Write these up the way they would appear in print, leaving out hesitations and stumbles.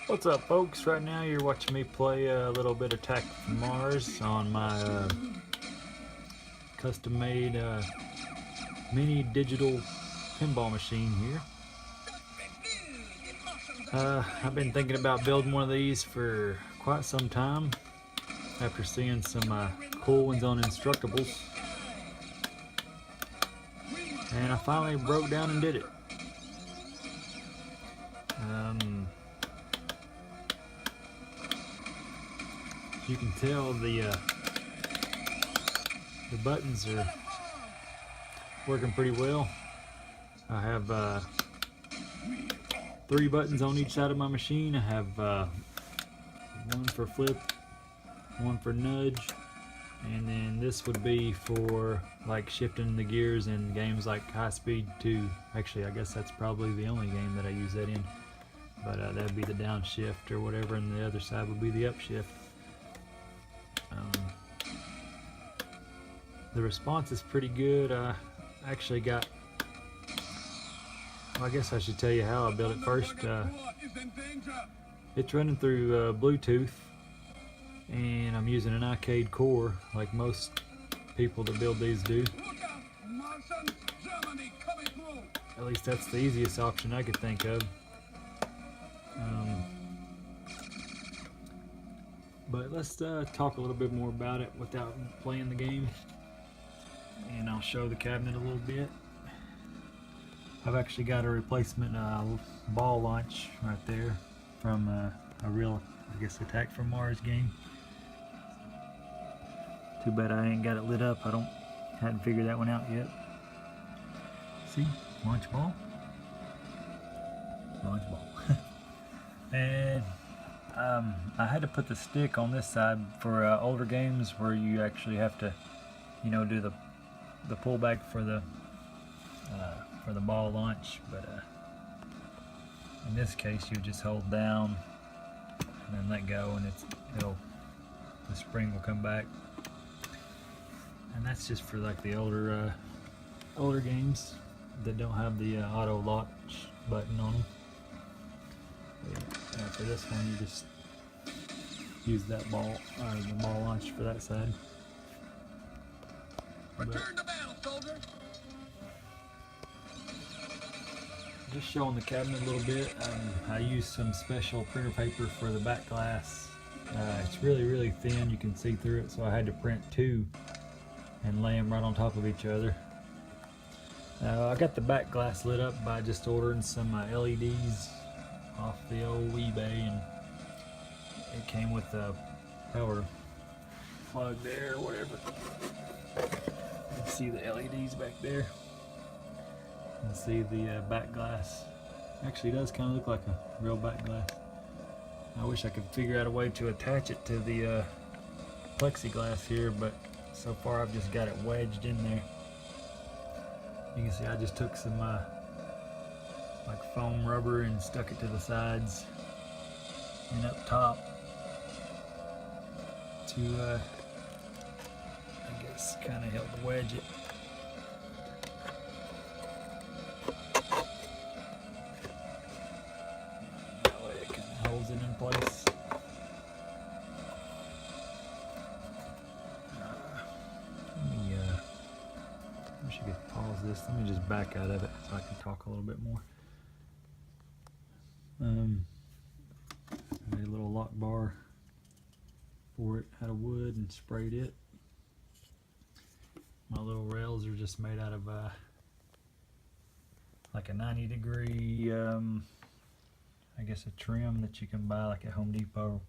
What's up, folks? Right now you're watching me play a little bit of Attack from Mars on my custom-made mini digital pinball machine here. I've been thinking about building one of these for quite some time after seeing some cool ones on Instructables, and I finally broke down and did it. You can tell the buttons are working pretty well. I have 3 buttons on each side of my machine. I have one for flip, one for nudge, and then this would be for like shifting the gears in games like High Speed 2. Actually, I guess that's probably the only game that I use that in, but that would be the downshift or whatever, and the other side would be the upshift. The response is pretty good. I actually got, well, I guess I should tell you how I built it first. It's running through Bluetooth, and I'm using an icade core like most people that build these do. At least that's the easiest option I could think of. But let's talk a little bit more about it without playing the game, and I'll show the cabinet a little bit. I've actually got a replacement ball launch right there from a real, I guess, Attack from Mars game. Too bad I ain't got it lit up. Hadn't figured that one out yet. See, launch ball, and I had to put the stick on this side for older games where you actually have to, you know, do the pullback for the ball launch. But in this case, you just hold down and then let go, and the spring will come back. And that's just for like the older games that don't have the auto launch button on them. For this one, you just use that the ball launch for that side. Return to battle, soldier. Just showing the cabinet a little bit. I used some special printer paper for the back glass. It's really thin, you can see through it, so I had to print 2 and lay them right on top of each other. I got the back glass lit up by just ordering some LEDs off the old eBay, and it came with a power plug there or whatever. You can see the LEDs back there. You can see the back glass. Actually, it does kind of look like a real back glass. I wish I could figure out a way to attach it to the plexiglass here, but so far I've just got it wedged in there. You can see I just took some like foam rubber and stuck it to the sides and up top to I guess kind of help wedge it. That way it kind of holds it in place. I wish I could pause this. Let me just back out of it so I can talk a little bit more. Made a little lock bar for it out of wood and sprayed it. My little rails are just made out of like a 90-degree, I guess a trim that you can buy like at Home Depot,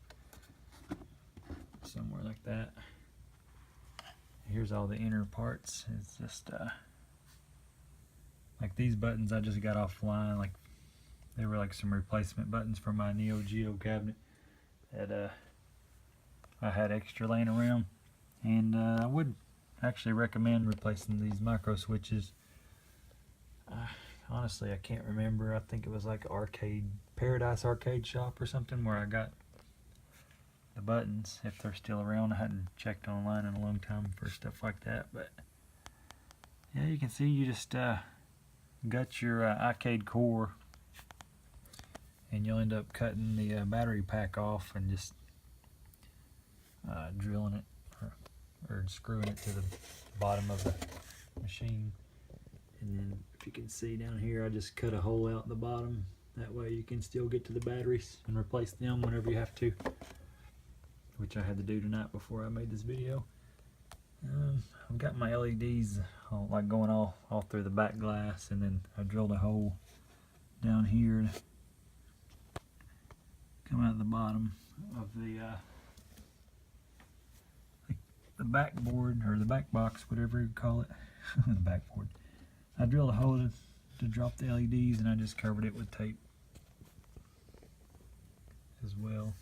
somewhere like that. Here's all the inner parts. It's just like these buttons I just got offline. Like they were like some replacement buttons for my Neo Geo cabinet that I had extra laying around, and I would actually recommend replacing these micro switches. Honestly, I can't remember. I think it was like Paradise Arcade Shop or something where I got the buttons, if they're still around. I hadn't checked online in a long time for stuff like that, but yeah, you can see you just got your icade core, and you'll end up cutting the battery pack off and just drilling it or screwing it to the bottom of the machine. And then if you can see down here, I just cut a hole out in the bottom. That way you can still get to the batteries and replace them whenever you have to, which I had to do tonight before I made this video. I've got my LEDs like going all through the back glass, and then I drilled a hole down here to come out of the bottom of the backboard, or the back box, whatever you call it. The backboard. I drilled a hole to drop the LEDs, and I just covered it with tape as well.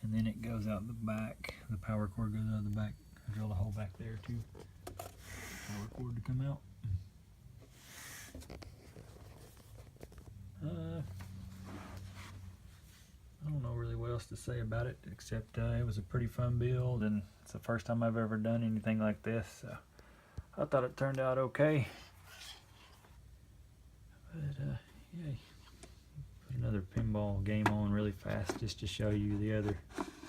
And then it goes out the back. The power cord goes out the back. I drilled a hole back there too. Power cord to come out. I don't know really what else to say about it, except it was a pretty fun build, and it's the first time I've ever done anything like this, so I thought it turned out okay. But yeah, put another pinball game on really fast just to show you the other.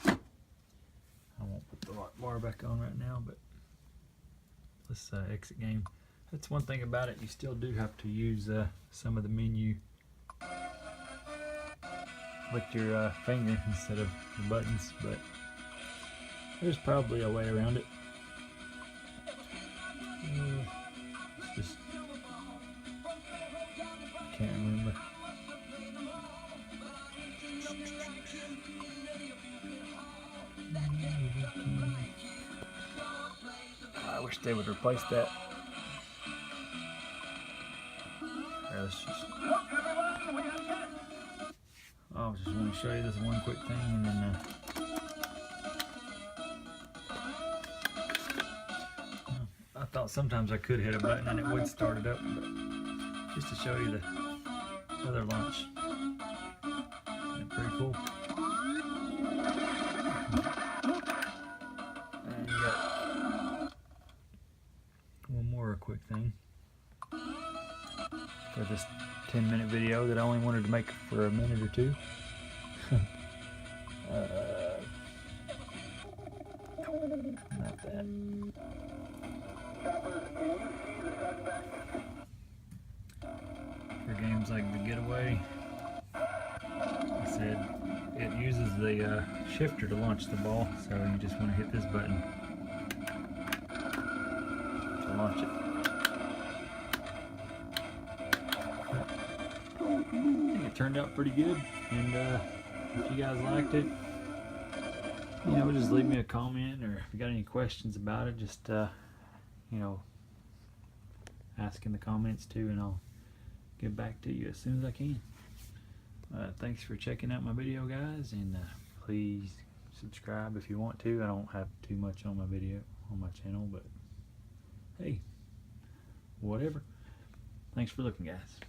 I won't put the lock bar back on right now, but let's exit game. That's one thing about it, you still do have to use some of the menu with your finger instead of the buttons, but there's probably a way around it. It's just, can't remember. I wish they would replace that. Let's just, I just want to show you this one quick thing, and then I thought sometimes I could hit a button and it would start it up, but just to show you the other launch. Isn't it pretty cool? And you got one more quick thing for this 10-minute video that I only wanted to make for a minute or two. Not that. For games like The Getaway, I said it uses the shifter to launch the ball, so you just want to hit this button to launch it. I think it turned out pretty good, and if you guys liked it, you know, just leave me a comment, or if you got any questions about it, just you know, ask in the comments too, and I'll get back to you as soon as I can. Thanks for checking out my video, guys, and please subscribe if you want to. I don't have too much on my video on my channel, but hey, whatever. Thanks for looking, guys.